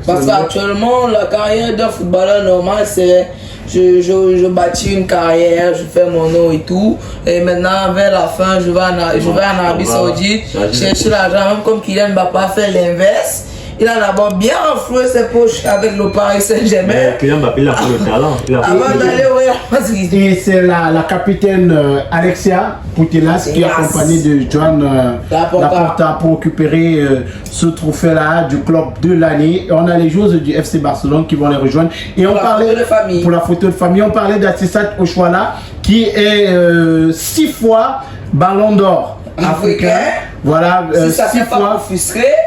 Parce qu'actuellement, la carrière d'un footballeur normal, c'est je bâtis une carrière, je fais mon nom et tout. Et maintenant, vers la fin, je vais en Arabie Saoudite chercher l'argent, même comme Kylian Mbappé fait l'inverse. Il a d'abord bien enfloué ses poches avec le Paris Saint-Germain. Kylian Mbappé, il a pris le talent. Avant d'aller au Real Madrid. Et c'est la capitaine Alexia Putellas qui est accompagnée de Joan Laporta pour récupérer ce trophée-là du club de l'année. On a les joueurs du FC Barcelone qui vont les rejoindre. Et on parlait pour la photo de famille, on parlait d'Assissat Oshoala qui est 6 fois Ballon d'Or africain. Voilà, 6 fois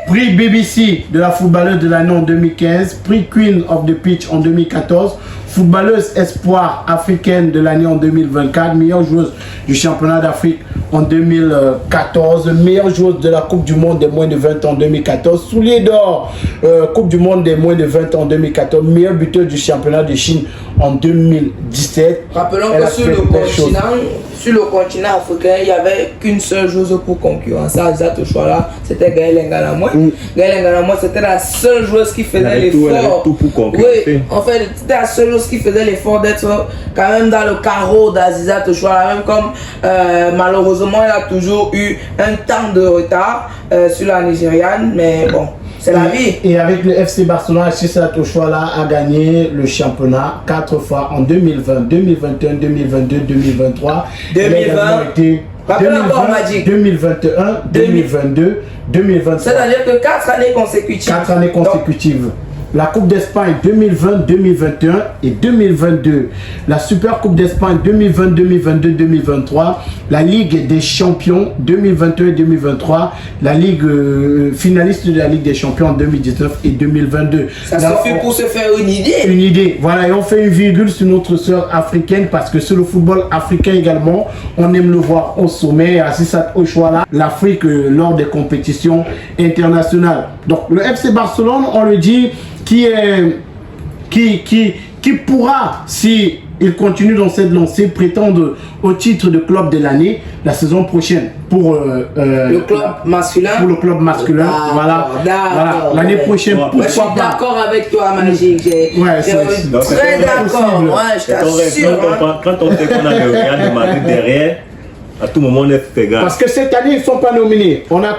prix BBC de la footballeuse de l'année en 2015, prix Queen of the Pitch en 2014, footballeuse espoir africaine de l'année en 2024, meilleure joueuse du championnat d'Afrique en 2014, meilleure joueuse de la Coupe du Monde des moins de 20 ans en 2014, soulier d'or, Coupe du Monde des moins de 20 ans en 2014, meilleur buteur du championnat de Chine en 2017. Rappelons que sur le continent africain, il n'y avait qu'une seule joueuse pour concurrencer Assissat Oshoala, c'était Gaëlle Ngalamoy. Gaëlle Ngalamoy, c'était la seule joueuse qui faisait l'effort. Oui, en fait, c'était la seule joueuse qui faisait l'effort d'être quand même dans le carreau d'Assissat Oshoala, même comme malheureusement, elle a toujours eu un temps de retard sur la Nigériane, mais bon. C'est la vie. Et avec le FC Barcelone, Assissat Oshoala a gagné le championnat 4 fois en 2020, 2021, 2022, 2023. 2021, 2022, 2023. C'est-à-dire que 4 années consécutives. 4 années consécutives. La Coupe d'Espagne 2020, 2021 et 2022. La Super Coupe d'Espagne 2020, 2022, 2023. La Ligue des Champions 2021 et 2023. La Ligue finaliste de la Ligue des Champions en 2019 et 2022. Ça suffit pour se faire une idée. Une idée. Voilà, et on fait une virgule sur notre sœur africaine parce que sur le football africain également, on aime le voir au sommet. Assissat Oshoala, l'Afrique lors des compétitions internationales. Donc le FC Barcelone, on le dit, qui pourra, si il continue dans cette lancée, prétendre au titre de club de l'année la saison prochaine pour le club masculin. Pour le club masculin, voilà. L'année prochaine, pourquoi pas. Je suis d'accord avec toi, Magic. Très d'accord. Ouais, je t'assure. Quand on sait qu'on a le Real de Madrid derrière, à tout moment, on est fait gaffe. Parce que cette année, ils ne sont pas nominés. On a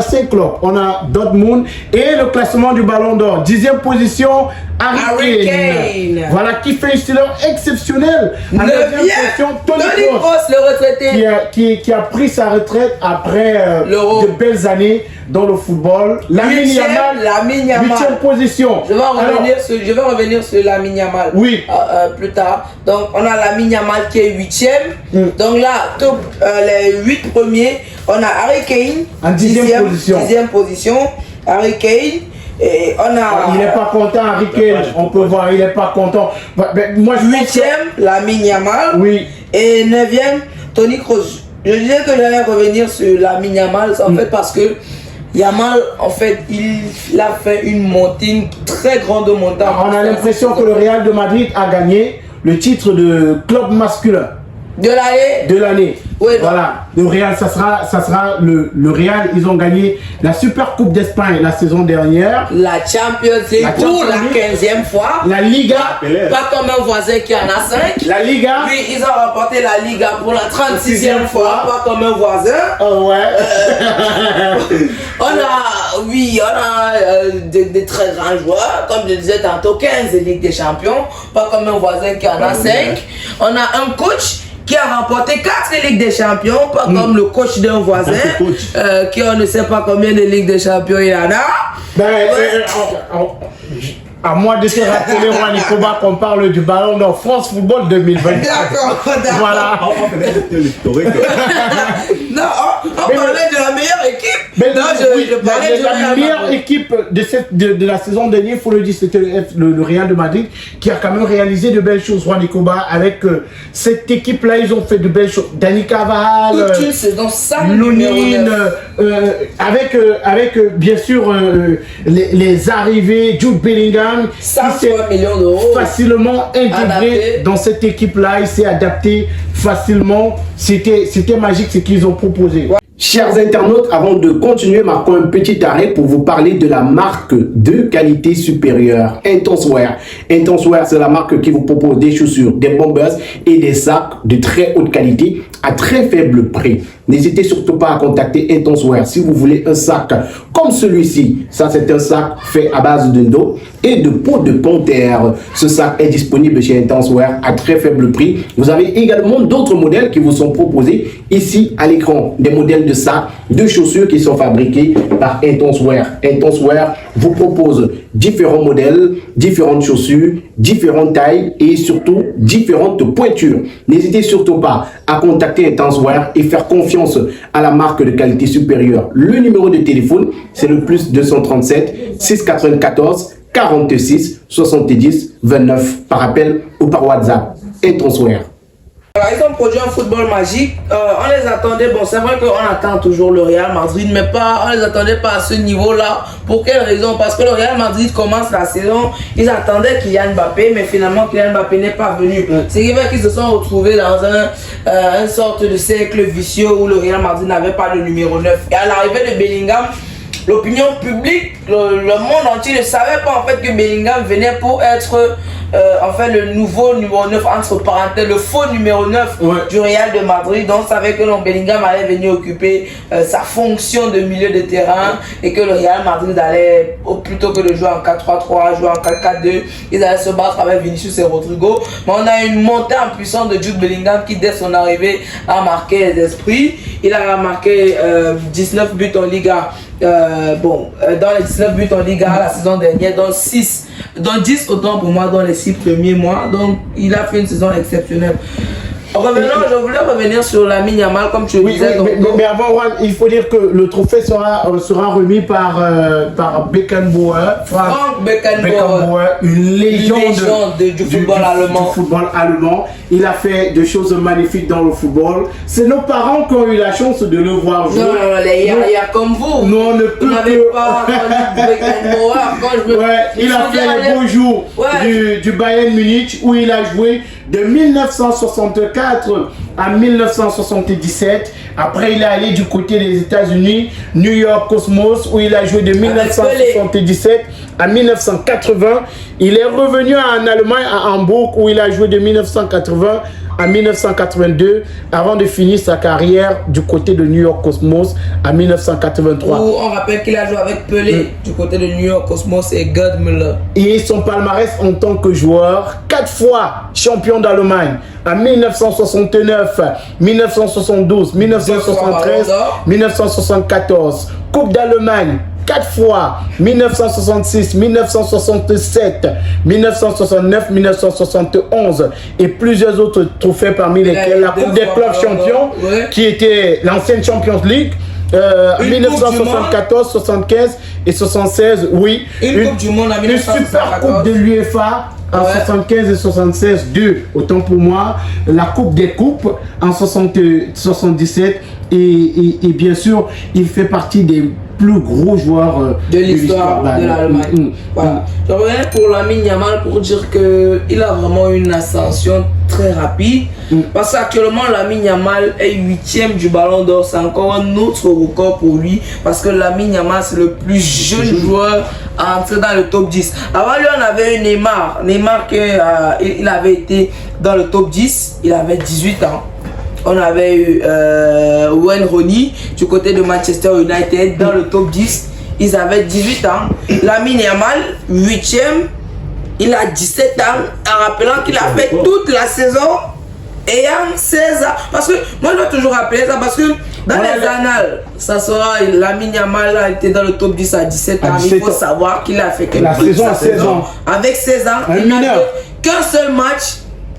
5 clubs. On a Dortmund et le classement du Ballon d'Or. 10e position, Harry Kane. Voilà, qui fait une saison exceptionnelle. 9e position, Toni Kroos, le retraité. Qui a pris sa retraite après de belles années dans le football. Lamine Yamal. 8e position. Je vais revenir sur Lamine Yamal. Oui. Plus tard. Donc, on a Lamine Yamal qui est 8e. Donc là, les 8 premiers, on a Harry Kane en 10e position. Harry Kane. Et on a... Il n'est pas content, Harry Kane. On peut voir, il n'est pas content. Moi, 8e, Lamine Yamal. Oui. Et 9e, Toni Kroos. Je disais que j'allais revenir sur Lamine Yamal, en fait, parce que Yamal, en fait, il a fait une montée, une très grande montée. On a l'impression que le Real de Madrid a gagné le titre de club masculin. De l'année. De l'année. Oui, voilà. Le Real, ça sera le Real. Ils ont gagné la Super Coupe d'Espagne la saison dernière. La Champions League pour la 15e fois. La Liga. Pas comme un voisin qui en a 5. La Liga. Oui, ils ont remporté la Liga pour la 36e fois. Pas comme un voisin. Oh ouais. On a des très grands joueurs. Comme je disais tantôt, 15 Ligue des Champions. Pas comme un voisin qui en a 5. On a un coach qui a remporté 4 Ligues des Champions, pas comme le coach d'un voisin, qui on ne sait pas combien de Ligues des Champions il en a. À moi de se rappeler, moi, Nicoba, qu'on parle du Ballon d'Or France Football 2020. D'accord. Voilà. Non, on parlait de la meilleure équipe. Mais non, je parlais de la meilleure équipe de la saison dernière, il faut le dire, c'était le Real de Madrid, qui a quand même réalisé de belles choses, Juan Nicoba. Avec cette équipe-là, ils ont fait de belles choses. Dani Carvajal, Lounine, avec bien sûr les arrivées, Jude Bellingham, 103 millions d'euros. Facilement intégré dans cette équipe-là, il s'est adapté facilement. C'était magique ce qu'ils ont proposé. Chers internautes, avant de continuer, marquons un petit arrêt pour vous parler de la marque de qualité supérieure, Intenswear. Intenswear, c'est la marque qui vous propose des chaussures, des bombers et des sacs de très haute qualité à très faible prix. N'hésitez surtout pas à contacter Intenswear si vous voulez un sac comme celui-ci. Ça, c'est un sac fait à base de dos et de peau de panthère. Ce sac est disponible chez Intenswear à très faible prix. Vous avez également d'autres modèles qui vous sont proposés ici à l'écran. Des modèles de sacs, de chaussures qui sont fabriqués par Intenswear. Intenswear vous propose différents modèles, différentes chaussures, différentes tailles et surtout différentes pointures. N'hésitez surtout pas à contacter Intenswear et faire confiance à la marque de qualité supérieure. Le numéro de téléphone, c'est le plus 237 694 46 70 29 par appel ou par WhatsApp. Intenswear. Voilà, ils ont produit un football magique. On les attendait, bon, c'est vrai qu'on attend toujours le Real Madrid, mais pas, on les attendait pas à ce niveau-là. Pour quelle raison? Parce que le Real Madrid commence la saison, ils attendaient Kylian Mbappé, mais finalement Kylian Mbappé n'est pas venu. C'est vrai qu'ils se sont retrouvés dans une sorte de cercle vicieux où le Real Madrid n'avait pas le numéro 9. Et à l'arrivée de Bellingham, l'opinion publique, le monde entier ne savait pas en fait que Bellingham venait pour être en fait le nouveau numéro 9, entre parenthèses, le faux numéro 9 du Real de Madrid. Donc on savait que Bellingham allait venir occuper sa fonction de milieu de terrain et que le Real Madrid allait, plutôt que de jouer en 4-3-3, jouer en 4-4-2, ils allaient se battre avec Vinicius et Rodrigo. Mais on a une montée en puissance de Jude Bellingham qui dès son arrivée a marqué les esprits. Il a marqué 19 buts en Liga. Dans les 19 buts en Liga la saison dernière, dans 10 autant pour moi dans les 6 premiers mois. Donc il a fait une saison exceptionnelle. Je voulais revenir sur Lamine Yamal, comme tu le disais. Mais avant, il faut dire que le trophée sera remis par Beckenbauer. Frank Beckenbauer, une légende du football allemand. Il a fait des choses magnifiques dans le football. C'est nos parents qui ont eu la chance de le voir jouer. Non, il y a comme vous. Non, on ne peut pas Beckenbauer. Il a fait les beaux jours du Bayern Munich où il a joué de 1964 à 1977. Après, il est allé du côté des États-Unis, New York Cosmos, où il a joué de 1977 à 1980. Il est revenu en Allemagne, à Hambourg, où il a joué de 1980 à 1982, avant de finir sa carrière du côté de New York Cosmos en 1983. Où on rappelle qu'il a joué avec Pelé du côté de New York Cosmos et Gerd Müller. Et son palmarès en tant que joueur, 4 fois champion d'Allemagne en 1969, 1972, 1973, 1974. Coupe d'Allemagne 4 fois, 1966, 1967, 1969, 1971 et plusieurs autres trophées parmi lesquels la Coupe des clubs champions qui était l'ancienne Champions League 1974, 75 et 76, une Coupe du Monde en 1974. Une super Coupe de l'UEFA en 75 et 76, 2, autant pour moi, la Coupe des Coupes en 77 et bien sûr, il fait partie des plus gros joueurs de l'histoire de l'Allemagne. Voilà. Je reviens pour Lamine Yamal pour dire qu'il a vraiment une ascension très rapide. Parce qu'actuellement, Lamine Yamal est 8e du Ballon d'Or. C'est encore un autre record pour lui. Parce que Lamine Yamal, c'est le plus jeune joueur à entrer dans le top 10. Avant lui, on avait eu Neymar. Neymar, il avait été dans le top 10. Il avait 18 ans. On avait eu Wayne Rooney du côté de Manchester United dans le top 10. Ils avaient 18 ans. Lamine Yamal, 8e, il a 17 ans. En rappelant qu'il a fait toute la saison ayant 16 ans. Parce que moi, je dois toujours rappeler ça parce que dans les annales, ça sera Lamine Yamal a été dans le top 10 à 17 ans. Il faut savoir qu'il a fait la saison à 16 ans. Avec 16 ans, il n'a fait qu'un seul match.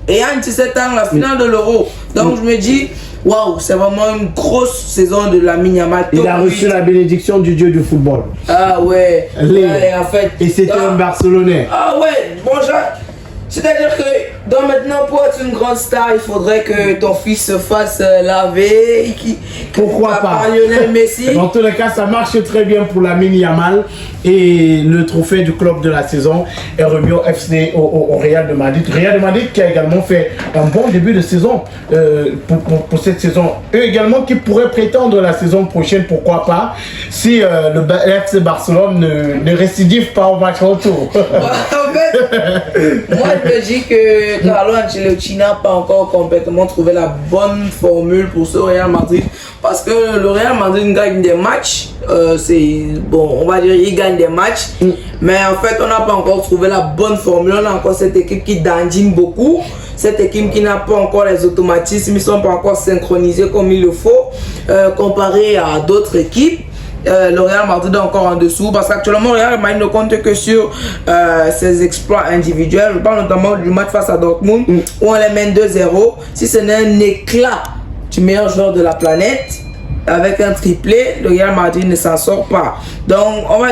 Et en 17 ans, la finale de l'Euro. Donc je me dis, waouh, c'est vraiment une grosse saison de Lamine Yamal. Il a reçu la bénédiction du dieu du football. Ah en fait. Et c'était un Barcelonais. Ah ouais, bon, c'est-à-dire que Donc maintenant, pour être une grande star, il faudrait que ton fils se fasse laver. Pourquoi pas Lionel Messi. Dans tous les cas, ça marche très bien pour Lamine Yamal. Et le trophée du club de la saison est remis au FC, au Real de Madrid. Real de Madrid qui a également fait un bon début de saison pour cette saison. Eux également qui pourraient prétendre la saison prochaine, pourquoi pas, si le FC Barcelone ne récidive pas au match retour. En fait, moi je me dis que Carlo Ancelotti n'a pas encore complètement trouvé la bonne formule pour ce Real Madrid. Parce que le Real Madrid gagne des matchs, c'est bon, on va dire il gagne des matchs, mais en fait on n'a pas encore trouvé la bonne formule. On a encore cette équipe qui dandine beaucoup, cette équipe qui n'a pas encore les automatismes, ils ne sont pas encore synchronisés comme il le faut, comparé à d'autres équipes. Le Real Madrid est encore en dessous parce qu'actuellement le Real Madrid ne compte que sur ses exploits individuels. Je parle notamment du match face à Dortmund où on les mène 2-0. Si ce n'est un éclat du meilleur joueur de la planète avec un triplé, le Real Madrid ne s'en sort pas. Donc on va